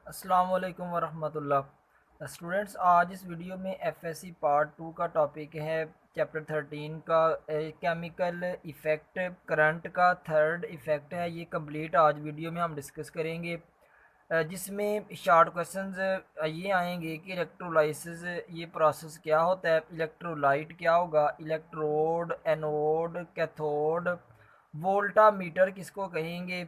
अस्सलाम वालेकुम वरहमतुल्लाह। स्टूडेंट्स, आज इस वीडियो में एफएससी पार्ट 2 का टॉपिक है चैप्टर 13 का केमिकल इफ़ेक्ट करंट का थर्ड इफ़ेक्ट है। ये कंप्लीट आज वीडियो में हम डिस्कस करेंगे, जिसमें शॉर्ट क्वेश्चंस ये आएंगे कि इलेक्ट्रोलाइसिस ये प्रोसेस क्या होता है, इलेक्ट्रोलाइट क्या होगा, इलेक्ट्रोड, एनोड, कैथोड, वोल्टामीटर किसको कहेंगे।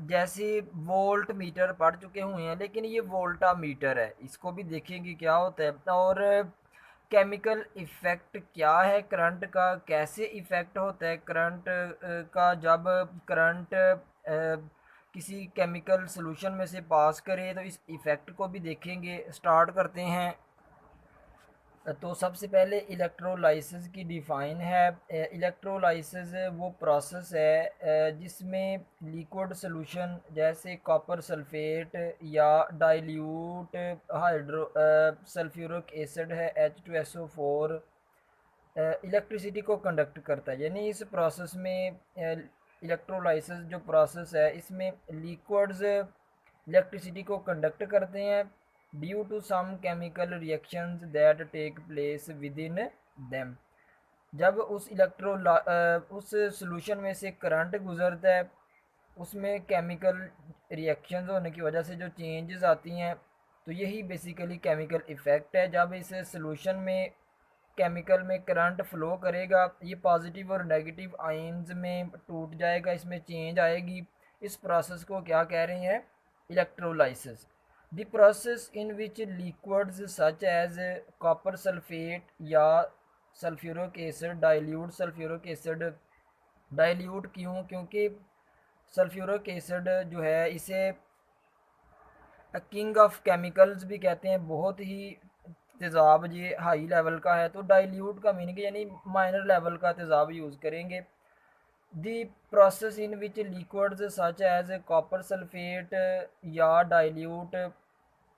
जैसे वोल्ट मीटर पढ़ चुके हुए हैं, लेकिन ये वोल्टा मीटर है, इसको भी देखेंगे क्या होता है। और केमिकल इफ़ेक्ट क्या है करंट का, कैसे इफ़ेक्ट होता है करंट का जब करंट किसी केमिकल सॉल्यूशन में से पास करे, तो इस इफ़ेक्ट को भी देखेंगे। स्टार्ट करते हैं। तो सबसे पहले इलेक्ट्रोलाइसिस की डिफ़ाइन है। इलेक्ट्रोलाइसिस वो प्रोसेस है जिसमें लिक्विड सॉल्यूशन जैसे कॉपर सल्फेट या डाइल्यूट हाइड्रो सल्फ्यूरिक एसिड है H2SO4 इलेक्ट्रिसिटी को कंडक्ट करता है। यानी इस प्रोसेस में इलेक्ट्रोलाइसिस जो प्रोसेस है, इसमें लिक्विड्स इलेक्ट्रिसिटी को कंडक्ट करते हैं due to some chemical reactions that take place within them. जब उस सॉल्यूशन में से करंट गुजरता है, उसमें केमिकल रिएक्शंस होने की वजह से जो चेंजेस आती हैं, तो यही बेसिकली केमिकल इफ़ेक्ट है। जब इस सॉल्यूशन में केमिकल में करंट फ्लो करेगा, ये पॉजिटिव और नेगेटिव आयंस में टूट जाएगा, इसमें चेंज आएगी। इस प्रोसेस को क्या कह रहे हैं? Electrolysis. The process in which liquids such as copper sulphate या sulphuric acid dilute sulphuric acid. Dilute क्यों? क्योंकि सल्फ्यूरिक एसिड जो है, इसे किंग ऑफ केमिकल्स भी कहते हैं। बहुत ही तेज़ाब ये हाई लेवल का है, तो डाइल्यूट का मीनिंग यानी माइनर लेवल का तेज़ाब यूज़ करेंगे। The process in which liquids such as copper sulphate या dilute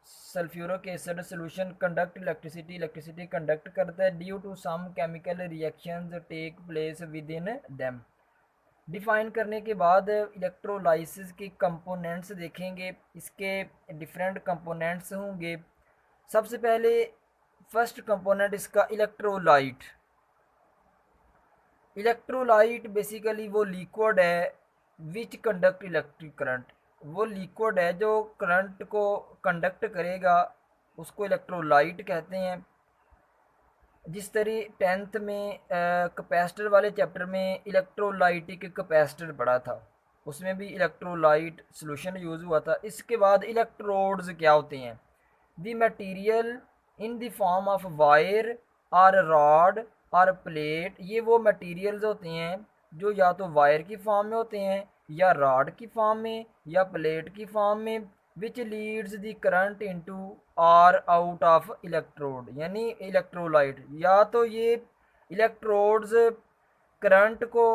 sulphuric acid solution conduct electricity, electricity conduct करता है due to some chemical reactions take place within them. Define करने के बाद electrolysis के कंपोनेंट्स देखेंगे। इसके डिफरेंट कंपोनेंट्स होंगे। सबसे पहले फर्स्ट कंपोनेंट इसका इलेक्ट्रोलाइट। इलेक्ट्रोलाइट बेसिकली वो लिक्विड है विच कंडक्ट इलेक्ट्रिक करंट। वो लिक्विड है जो करंट को कंडक्ट करेगा, उसको इलेक्ट्रोलाइट कहते हैं। जिस तरह टेंथ में कैपेसिटर वाले चैप्टर में इलेक्ट्रोलाइटिक कैपेसिटर पढ़ा था, उसमें भी इलेक्ट्रोलाइट सॉल्यूशन यूज़ हुआ था। इसके बाद इलेक्ट्रोड्स क्या होते हैं? The material in the form of wire और रॉड और प्लेट। ये वो मटेरियल्स होते हैं जो या तो वायर की फॉर्म में होते हैं, या रॉड की फॉर्म में, या प्लेट की फॉर्म में, which leads the current into और आउट ऑफ इलेक्ट्रोड। यानी इलेक्ट्रोलाइट, या तो ये इलेक्ट्रोड्स करंट को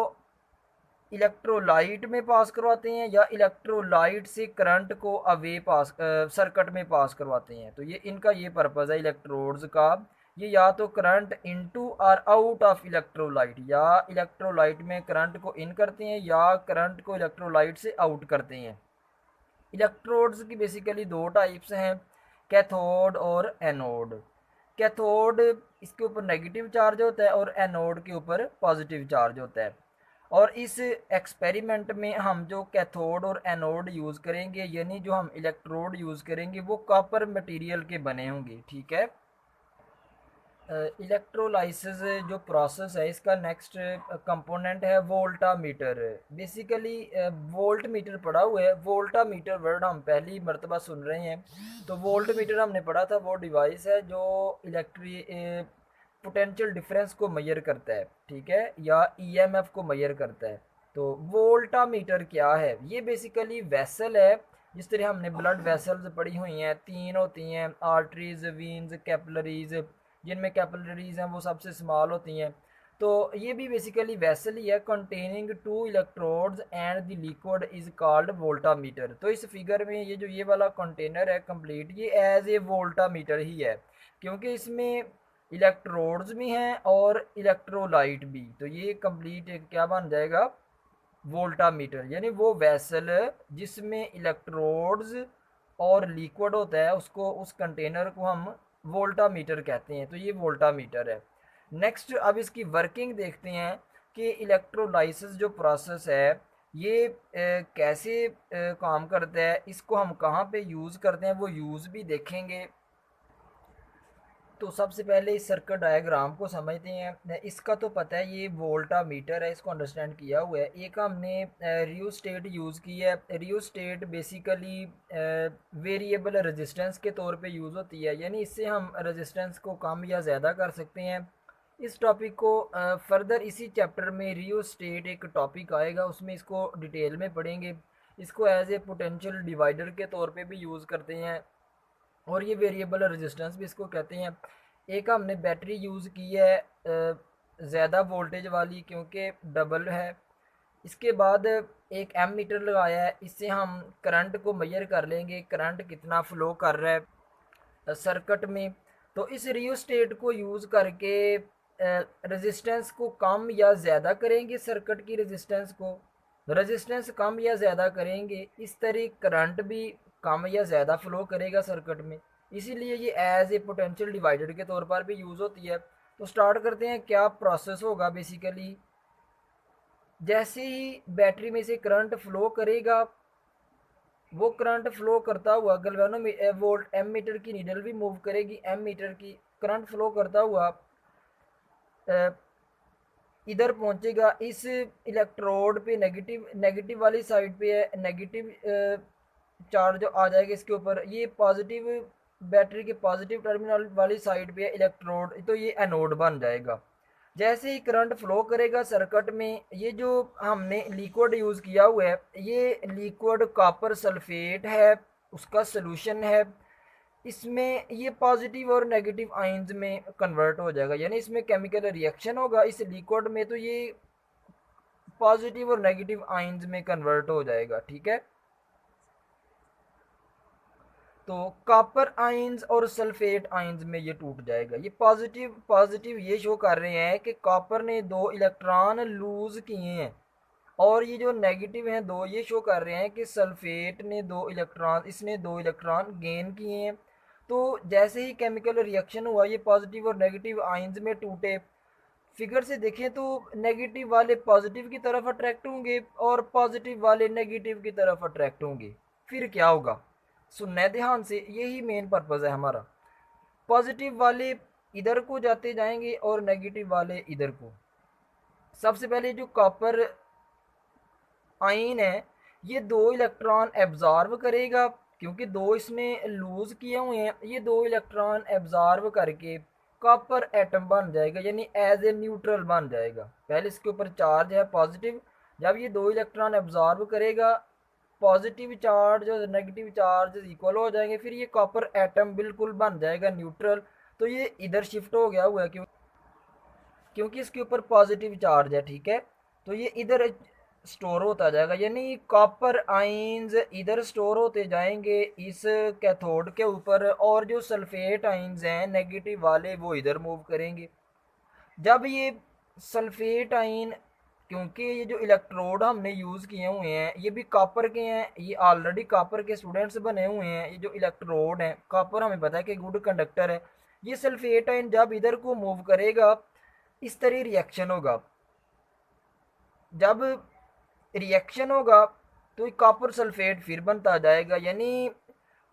इलेक्ट्रोलाइट में पास करवाते हैं, या इलेक्ट्रोलाइट से करंट को अवे पास सर्किट में पास करवाते हैं। तो ये इनका ये पर्पज़ है इलेक्ट्रोड्स का। ये या तो करंट इनटू और आउट ऑफ इलेक्ट्रोलाइट, या इलेक्ट्रोलाइट में करंट को इन करते हैं या करंट को इलेक्ट्रोलाइट से आउट करते हैं। इलेक्ट्रोड्स की बेसिकली दो टाइप्स हैं, कैथोड और एनोड। कैथोड इसके ऊपर नेगेटिव चार्ज होता है और एनोड के ऊपर पॉजिटिव चार्ज होता है। और इस एक्सपेरिमेंट में हम जो कैथोड और एनोड यूज़ करेंगे, यानी जो हम इलेक्ट्रोड यूज़ करेंगे, वो कॉपर मटेरियल के बने होंगे। ठीक है। इलेक्ट्रोलाइसिस जो प्रोसेस है, इसका नेक्स्ट कंपोनेंट है वोल्टामीटर। बेसिकली वोल्ट मीटर पढ़ा हुआ है, वोल्टामीटर वर्ड हम पहली मर्तबा सुन रहे हैं। तो वोल्ट मीटर हमने पढ़ा था, वो डिवाइस है जो पोटेंशियल डिफरेंस को मेजर करता है, ठीक है, या ईएमएफ को मेजर करता है। तो वोल्टामीटर क्या है? ये बेसिकली वेसल है। जिस तरह हमने ब्लड वेसल्स पढ़ी हुई हैं, तीन होती हैं, आर्टरीज, वीन्स, कैपिलरीज। जिनमें कैपिलरीज हैं वो सबसे स्मॉल होती हैं। तो ये भी बेसिकली वेसल ही है containing two electrodes and the liquid is called voltameter. तो इस फिगर में ये जो ये वाला कंटेनर है कंप्लीट, ये एज ए वोल्टामीटर ही है, क्योंकि इसमें इलेक्ट्रोड्स भी हैं और इलेक्ट्रोलाइट भी। तो ये कंप्लीट एक क्या बन जाएगा? वोल्टामीटर। यानी वो वेसल जिसमें इलेक्ट्रोड्स और लिक्विड होता है उसको, उस कंटेनर को हम वोल्टामीटर कहते हैं। तो ये वोल्टामीटर है। नेक्स्ट अब इसकी वर्किंग देखते हैं कि इलेक्ट्रोलाइसिस जो प्रोसेस है ये कैसे काम करता है, इसको हम कहाँ पे यूज़ करते हैं वो यूज़ भी देखेंगे। तो सबसे पहले इस सर्किट डायग्राम को समझते हैं। इसका तो पता है ये वोल्टामीटर है, इसको अंडरस्टैंड किया हुआ है। एक हमने रियोस्टेट यूज़ की है। रियोस्टेट बेसिकली वेरिएबल रेजिस्टेंस के तौर पे यूज़ होती है, यानी इससे हम रेजिस्टेंस को कम या ज़्यादा कर सकते हैं। इस टॉपिक को फर्दर इसी चैप्टर में रियोस्टेट एक टॉपिक आएगा, उसमें इसको डिटेल में पढ़ेंगे। इसको एज ए पोटेंशियल डिवाइडर के तौर पे भी यूज़ करते हैं और ये वेरिएबल रेजिस्टेंस भी इसको कहते हैं। एक हमने बैटरी यूज़ की है ज़्यादा वोल्टेज वाली, क्योंकि डबल है। इसके बाद एक एम मीटर लगाया है, इससे हम करंट को मेजर कर लेंगे, करंट कितना फ़्लो कर रहा है सर्किट में। तो इस रियोस्टेट को यूज़ करके रेजिस्टेंस को कम या ज़्यादा करेंगे, सर्किट की रेजिस्टेंस को रेजिस्टेंस कम या ज़्यादा करेंगे, इस तरह करंट भी कम या ज़्यादा फ्लो करेगा सर्किट में। इसीलिए ये एज ए पोटेंशियल डिवाइडर के तौर पर भी यूज़ होती है। तो स्टार्ट करते हैं क्या प्रोसेस होगा। बेसिकली जैसे ही बैटरी में से करंट फ्लो करेगा, वो करंट फ्लो करता हुआ गलवानो में वोल्ट एम मीटर की नीडल भी मूव करेगी, एम मीटर की करंट फ्लो करता हुआ इधर पहुंचेगा। इस इलेक्ट्रोड पे नेगेटिव नेगेटिव वाली साइड पे है, नेगेटिव चार्ज आ जाएगा इसके ऊपर। ये पॉजिटिव बैटरी के पॉजिटिव टर्मिनल वाली साइड पे है इलेक्ट्रोड, तो ये एनोड बन जाएगा। जैसे ही करंट फ्लो करेगा सर्किट में, ये जो हमने लिक्विड यूज़ किया हुआ है ये लिक्विड कॉपर सल्फेट है, उसका सोल्यूशन है। इसमें ये पॉजिटिव और नेगेटिव आयंस में कन्वर्ट हो जाएगा, यानी इसमें केमिकल रिएक्शन होगा इस लिक्विड में, तो ये पॉजिटिव और नेगेटिव आयंस में कन्वर्ट हो जाएगा। ठीक है, तो कॉपर आयंस और सल्फेट आयंस में ये टूट जाएगा। ये पॉजिटिव पॉजिटिव ये शो कर रहे हैं कि कॉपर ने 2 इलेक्ट्रॉन लूज किए हैं, और ये जो नेगेटिव हैं 2 ये शो कर रहे हैं कि सल्फेट ने 2 इलेक्ट्रॉन, इसने 2 इलेक्ट्रॉन गेन किए हैं। तो जैसे ही केमिकल रिएक्शन हुआ ये पॉजिटिव और नेगेटिव आयंस में टूटे। फिगर से देखें तो नेगेटिव वाले पॉजिटिव की तरफ अट्रैक्ट होंगे और पॉजिटिव वाले नेगेटिव की तरफ अट्रैक्ट होंगे। फिर क्या होगा, सुनना ध्यान से, यही मेन पर्पज़ है हमारा। पॉजिटिव वाले इधर को जाते जाएंगे और नेगेटिव वाले इधर को। सबसे पहले जो कॉपर आयन है ये 2 इलेक्ट्रॉन एब्जॉर्व करेगा, क्योंकि 2 इसने लूज किए हुए हैं। ये 2 इलेक्ट्रॉन एब्जॉर्व करके कॉपर एटम बन जाएगा, यानी एज ए न्यूट्रल बन जाएगा। पहले इसके ऊपर चार्ज है पॉजिटिव, जब ये 2 इलेक्ट्रॉन एब्जॉर्व करेगा पॉजिटिव चार्ज और नेगेटिव चार्ज इक्वल हो जाएंगे, फिर ये कॉपर एटम बिल्कुल बन जाएगा न्यूट्रल। तो ये इधर शिफ्ट हो गया हुआ है क्योंकि इसके ऊपर पॉजिटिव चार्ज है। ठीक है, तो ये इधर स्टोर होता जाएगा, यानी कॉपर आइंस इधर स्टोर होते जाएंगे इस कैथोड के ऊपर, और जो सल्फेट आइंस हैं नेगेटिव वाले वो इधर मूव करेंगे। जब ये सल्फेट आइन, क्योंकि ये जो इलेक्ट्रोड हमने यूज़ किए हुए हैं ये भी कॉपर के हैं, ये ऑलरेडी कॉपर के स्टूडेंट्स बने हुए हैं। ये जो इलेक्ट्रोड हैं, कॉपर हमें पता है कि गुड कंडक्टर है। ये सल्फेट आइन जब इधर को मूव करेगा इस तरह रिएक्शन होगा। जब रिएक्शन होगा तो कॉपर सल्फेट फिर बनता जाएगा, यानी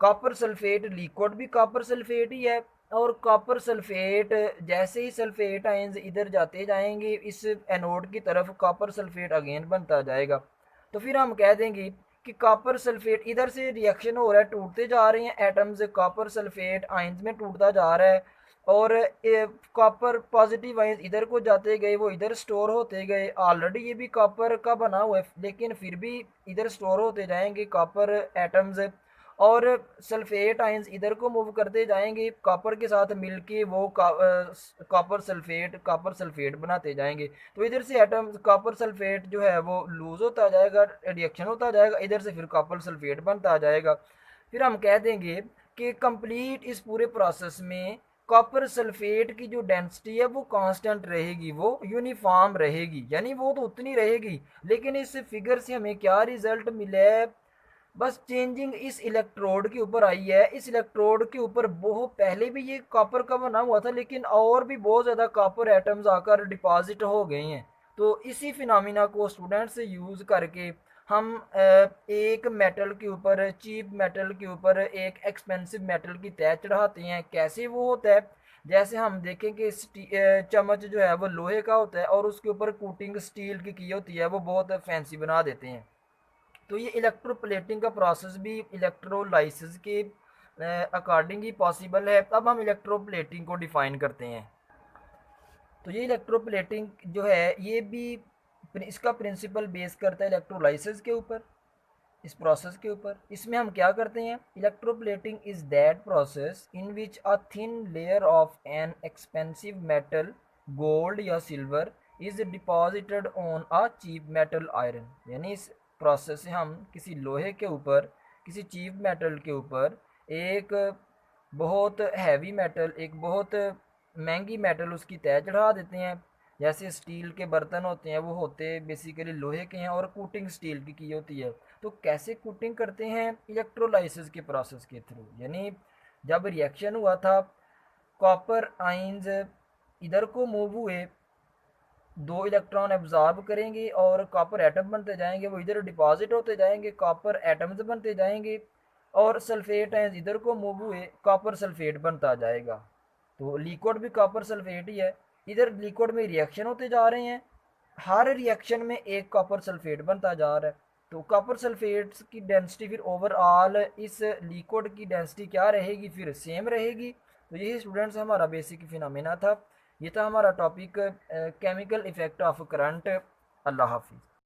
कॉपर सल्फेट लिक्विड भी कॉपर सल्फेट ही है। और कॉपर सल्फेट जैसे ही सल्फेट आयंस इधर जाते जाएंगे इस एनोड की तरफ, कॉपर सल्फेट अगेन बनता जाएगा। तो फिर हम कह देंगे कि कॉपर सल्फेट इधर से रिएक्शन हो रहा है, टूटते जा रहे हैं एटम्स, कॉपर सल्फेट आयंस में टूटता जा रहा है, और कॉपर पॉजिटिव आयंस इधर को जाते गए वो इधर स्टोर होते गए। ऑलरेडी ये भी कॉपर का बना हुआ है लेकिन फिर भी इधर स्टोर होते जाएंगे कॉपर एटम्स, और सल्फेट आयंस इधर को मूव करते जाएंगे कॉपर के साथ मिलके, वो कॉपर सल्फेट बनाते जाएंगे। तो इधर से एटम कॉपर सल्फेट जो है वो लूज होता जाएगा, रिएक्शन होता जाएगा, इधर से फिर कॉपर सल्फेट बनता जाएगा। फिर हम कह देंगे कि कंप्लीट इस पूरे प्रोसेस में कॉपर सल्फेट की जो डेंसिटी है वो कांस्टेंट रहेगी, वो यूनिफॉर्म रहेगी, यानी वो तो उतनी रहेगी। लेकिन इस फिगर से हमें क्या रिजल्ट मिला है, बस चेंजिंग इस इलेक्ट्रोड के ऊपर आई है। इस इलेक्ट्रोड के ऊपर बहुत पहले भी ये कॉपर का बना हुआ था, लेकिन और भी बहुत ज़्यादा कॉपर एटम्स आकर डिपॉजिट हो गए हैं। तो इसी फिनोमिना को स्टूडेंट्स यूज़ करके हम एक मेटल के ऊपर, चीप मेटल के ऊपर एक एक्सपेंसिव मेटल की तय चढ़ाते हैं। कैसे वो होता है, जैसे हम देखें कि चम्मच जो है वो लोहे का होता है और उसके ऊपर कोटिंग स्टील की होती है, वो बहुत फैंसी बना देते हैं। तो ये इलेक्ट्रोप्लेटिंग का प्रोसेस भी इलेक्ट्रोलाइसिस के अकॉर्डिंग ही पॉसिबल है। अब हम इलेक्ट्रोप्लेटिंग को डिफाइन करते हैं। तो ये इलेक्ट्रोप्लेटिंग जो है ये भी इसका प्रिंसिपल बेस करता है इलेक्ट्रोलाइसिस के ऊपर, इस प्रोसेस के ऊपर। इसमें हम क्या करते हैं, electroplating is that process in which a thin layer of an expensive metal, gold या silver, is deposited on a cheap metal iron. यानी इस प्रोसेस से हम किसी लोहे के ऊपर, किसी चीप मेटल के ऊपर एक बहुत हैवी मेटल, एक बहुत महंगी मेटल उसकी तय चढ़ा देते हैं। जैसे स्टील के बर्तन होते हैं, वो होते बेसिकली लोहे के हैं और कोटिंग स्टील की होती है। तो कैसे कोटिंग करते हैं, इलेक्ट्रोलाइसिस के प्रोसेस के थ्रू। यानी जब रिएक्शन हुआ था, कॉपर आइंस इधर को मूव हुए, दो इलेक्ट्रॉन एब्जॉर्ब करेंगे और कॉपर एटम बनते जाएंगे, वो इधर डिपॉजिट होते जाएंगे, कॉपर एटम्स बनते जाएंगे। और सल्फेट आयंस इधर को मूव हुए, कॉपर सल्फेट बनता जाएगा। तो लिक्विड भी कॉपर सल्फेट ही है। इधर लिक्विड में रिएक्शन होते जा रहे हैं, हर रिएक्शन में एक कॉपर सल्फेट बनता जा रहा है। तो कॉपर सल्फेट की डेंसिटी फिर ओवरऑल इस लिक्विड की डेंसिटी क्या रहेगी, फिर सेम रहेगी। तो यही स्टूडेंट्स हमारा बेसिक फिनोमेना था। ये था हमारा topic chemical effect of current. अल्लाह हाफिज़।